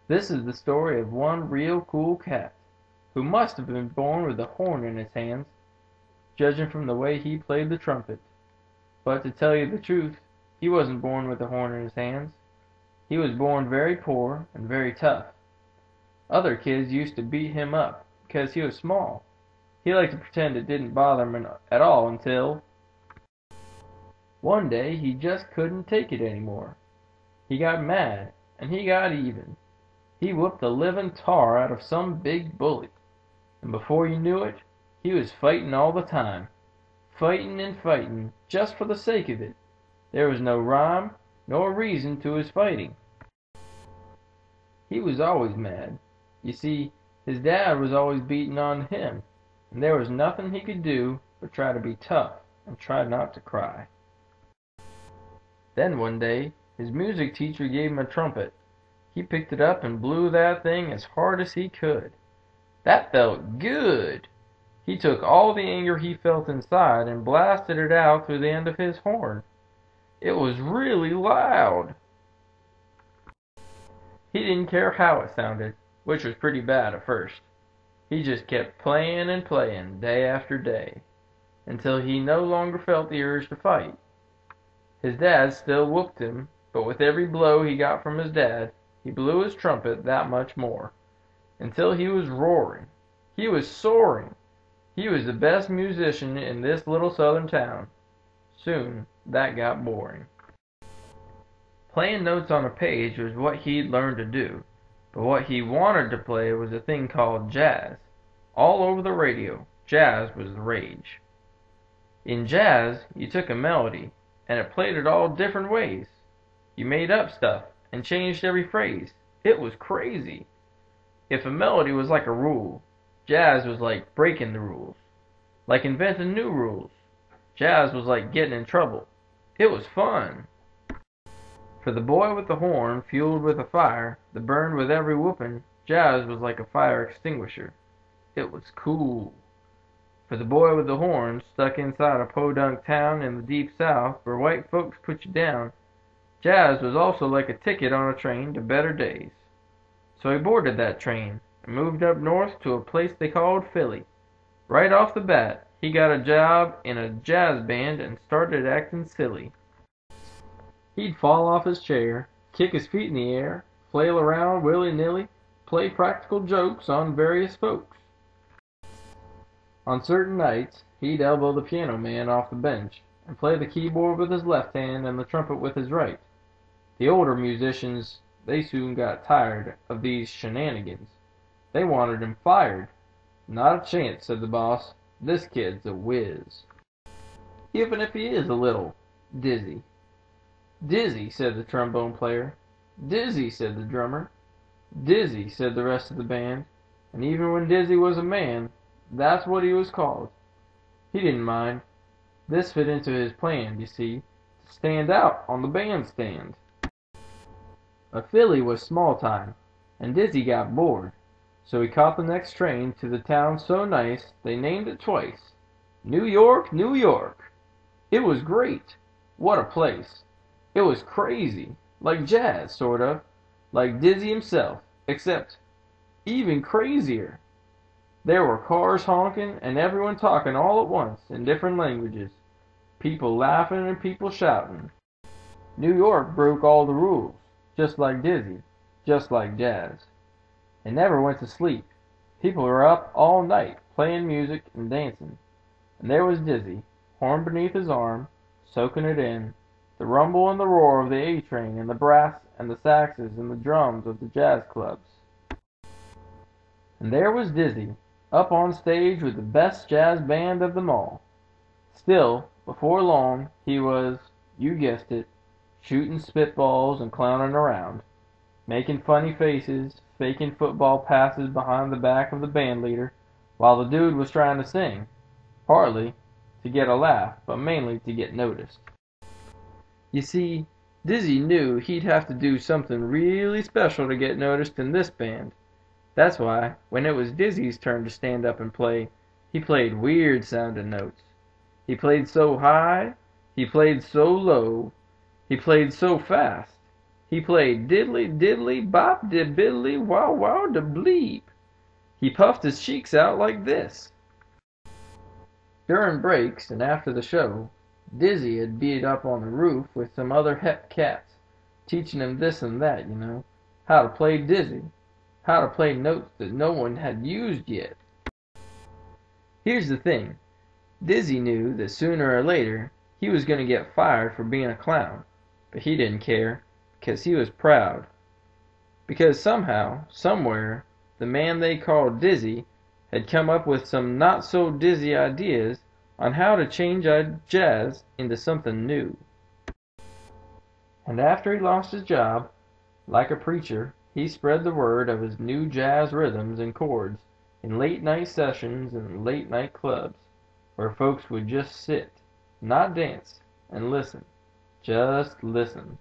This is the story of one real cool cat, who must have been born with a horn in his hands, judging from the way he played the trumpet. But to tell you the truth, he wasn't born with a horn in his hands. He was born very poor and very tough. Other kids used to beat him up because he was small. He liked to pretend it didn't bother him at all until one day he just couldn't take it anymore. He got mad, and he got even. He whooped the living tar out of some big bully, and before you knew it, he was fighting all the time. Fighting and fighting, just for the sake of it. There was no rhyme nor reason to his fighting. He was always mad. You see, his dad was always beating on him, and there was nothing he could do but try to be tough and try not to cry. Then one day, his music teacher gave him a trumpet. He picked it up and blew that thing as hard as he could. That felt good! He took all the anger he felt inside and blasted it out through the end of his horn. It was really loud. He didn't care how it sounded, which was pretty bad at first. He just kept playing and playing day after day, until he no longer felt the urge to fight. His dad still whooped him, but with every blow he got from his dad, he blew his trumpet that much more, until he was roaring. He was soaring. He was the best musician in this little southern town. Soon, that got boring. Playing notes on a page was what he'd learned to do, but what he wanted to play was a thing called jazz. All over the radio, jazz was the rage. In jazz, you took a melody, and it played it all different ways. You made up stuff and changed every phrase. It was crazy. If a melody was like a rule, jazz was like breaking the rules, like inventing new rules. Jazz was like getting in trouble. It was fun. For the boy with the horn, fueled with a fire that burned with every whooping, jazz was like a fire extinguisher. It was cool. For the boy with the horn, stuck inside a podunk town in the deep south where white folks put you down, jazz was also like a ticket on a train to better days. So he boarded that train and moved up north to a place they called Philly. Right off the bat, he got a job in a jazz band and started acting silly. He'd fall off his chair, kick his feet in the air, flail around willy-nilly, play practical jokes on various folks. On certain nights, he'd elbow the piano man off the bench and play the keyboard with his left hand and the trumpet with his right. The older musicians, they soon got tired of these shenanigans. They wanted him fired. Not a chance, said the boss. This kid's a whiz. Even if he is a little dizzy. Dizzy, said the trombone player. Dizzy, said the drummer. Dizzy, said the rest of the band. And even when Dizzy was a man, that's what he was called. He didn't mind. This fit into his plan, you see, to stand out on the bandstand. But Philly was small time, and Dizzy got bored, so he caught the next train to the town so nice they named it twice. New York, New York! It was great! What a place! It was crazy, like jazz, sort of, like Dizzy himself, except even crazier. There were cars honking and everyone talking all at once in different languages, people laughing and people shouting. New York broke all the rules, just like Dizzy, just like jazz. It never went to sleep. People were up all night playing music and dancing. And there was Dizzy, horn beneath his arm, soaking it in, the rumble and the roar of the A-train and the brass and the saxes and the drums of the jazz clubs. And there was Dizzy, up on stage with the best jazz band of them all. Still, before long, he was, you guessed it, shooting spitballs and clowning around, making funny faces, faking football passes behind the back of the band leader, while the dude was trying to sing, partly to get a laugh, but mainly to get noticed. You see, Dizzy knew he'd have to do something really special to get noticed in this band. That's why, when it was Dizzy's turn to stand up and play, he played weird-sounding notes. He played so high, he played so low, he played so fast. He played diddly diddly bop de biddly wow wow de bleep. He puffed his cheeks out like this. During breaks and after the show, Dizzy had beat up on the roof with some other het cats, teaching him this and that, how to play dizzy, how to play notes that no one had used yet. Here's the thing, Dizzy knew that sooner or later he was going to get fired for being a clown, but he didn't care, because he was proud. Because somehow, somewhere, the man they called Dizzy had come up with some not-so-dizzy ideas on how to change jazz into something new. And after he lost his job, like a preacher, he spread the word of his new jazz rhythms and chords in late-night sessions and late-night clubs, where folks would just sit, not dance, and listen. Just listen.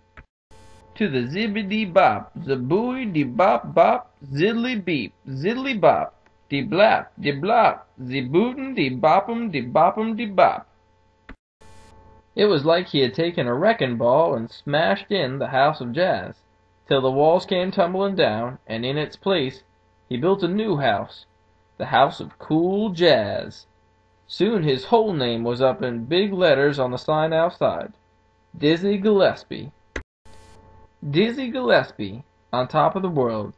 To the zibbity-bop, zabooey-de-bop-bop, ziddly-beep, ziddly-bop, de-blap, de-blop, ze-bootin', de-bop'em, de-bop'em, de-bop. It was like he had taken a wrecking ball and smashed in the house of jazz, till the walls came tumbling down, and in its place he built a new house, the house of cool jazz. Soon his whole name was up in big letters on the sign outside, Dizzy Gillespie. Dizzy Gillespie, on top of the world,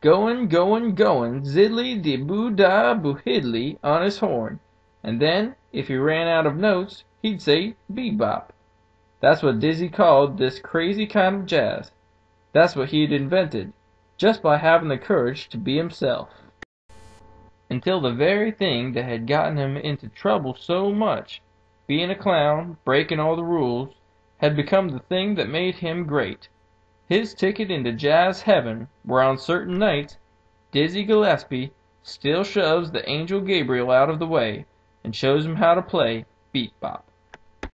goin', goin', goin', ziddly-de-boo-da-boo-hiddly on his horn, and then, if he ran out of notes, he'd say bebop. That's what Dizzy called this crazy kind of jazz. That's what he'd invented, just by having the courage to be himself. Until the very thing that had gotten him into trouble so much, being a clown, breaking all the rules, had become the thing that made him great. His ticket into jazz heaven, where on certain nights Dizzy Gillespie still shoves the angel Gabriel out of the way and shows him how to play beat bop.